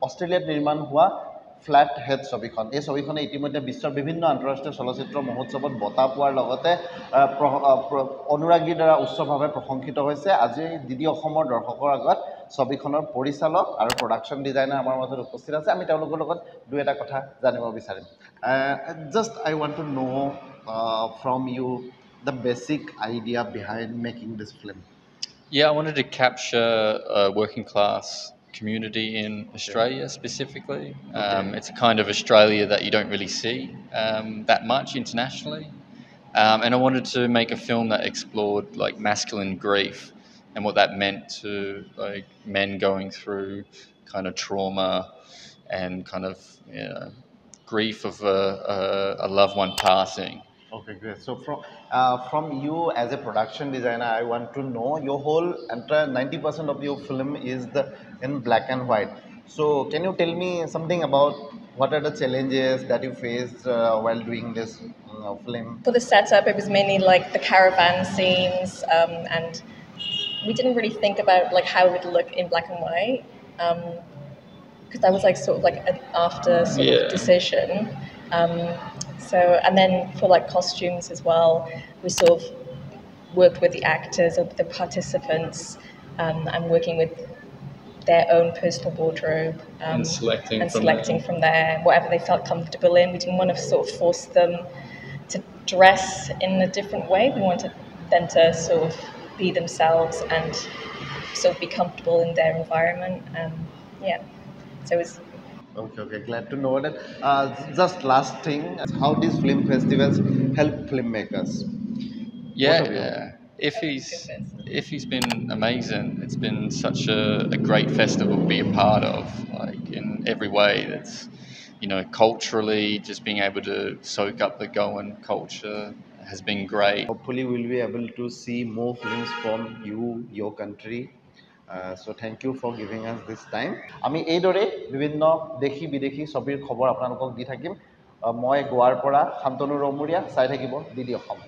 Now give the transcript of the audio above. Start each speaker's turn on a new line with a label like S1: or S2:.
S1: অষ্ট্ৰেলিয়াত নিৰ্মাণ হোৱা ফ্ল্যাট হেড ছবিখন এই ছবিখনে ইতিমধ্যে বিশ্বৰ বিভিন্ন আন্তঃৰাষ্ট্ৰীয় চলচ্চিত্ৰ মহোৎসৱত বঁটা পোৱাৰ লগতে অনুৰাগীৰ দ্বাৰা উচ্চভাৱে প্ৰশংসিত হৈছে আজি ডিডি অসমৰ দৰ্শকৰ আগত ছবিখনৰ পৰিচালক আৰু প্ৰডাকশ্যন ডিজাইনাৰ আমাৰ মাজত উপস্থিত আছে আমি তেওঁলোকৰ লগত দুই এটা কথা জানিব বিচাৰিম just I want to know from you the basic idea behind making this film?
S2: Yeah, I wanted to capture a working class community in Australia specifically. It's a kind of Australia that you don't really see that much internationally. And I wanted to make a film that explored like masculine grief and what that meant to like men going through kind of trauma and kind of grief of a loved one passing.
S1: Okay, great. So from you as a production designer, I want to know your whole entire 90% of your film is in black and white. So can you tell me something about what are the challenges that you faced while doing this film?
S3: For the setup, it was mainly like the caravan scenes, and we didn't really think about like how it would look in black and white, because that was like sort of like an after sort of decision. So, and then for like costumes as well, we sort of worked with the actors or the participants and working with their own personal wardrobe
S2: and selecting
S3: from there whatever they felt comfortable in. We didn't want to sort of force them to dress in a different way. We wanted them to sort of be themselves and sort of be comfortable in their environment. So it was.
S1: Okay, glad to know that. Just last thing, how these film festivals help filmmakers?
S2: Ify's been amazing. It's been such a great festival to be a part of, like in every way. That's culturally, just being able to soak up the Goan culture has been great.
S1: Hopefully, we'll be able to see more films from your country. So thank you for giving us this time. আমি এইদৰে বিভিন্ন দেশী বিদেশী ছবিৰ খবৰ আপোনালোকক দি থাকিম মই গোৱাৰ পৰা শান্তনু ৰমুৰিয়া চাই থাকিব ডিডি অসম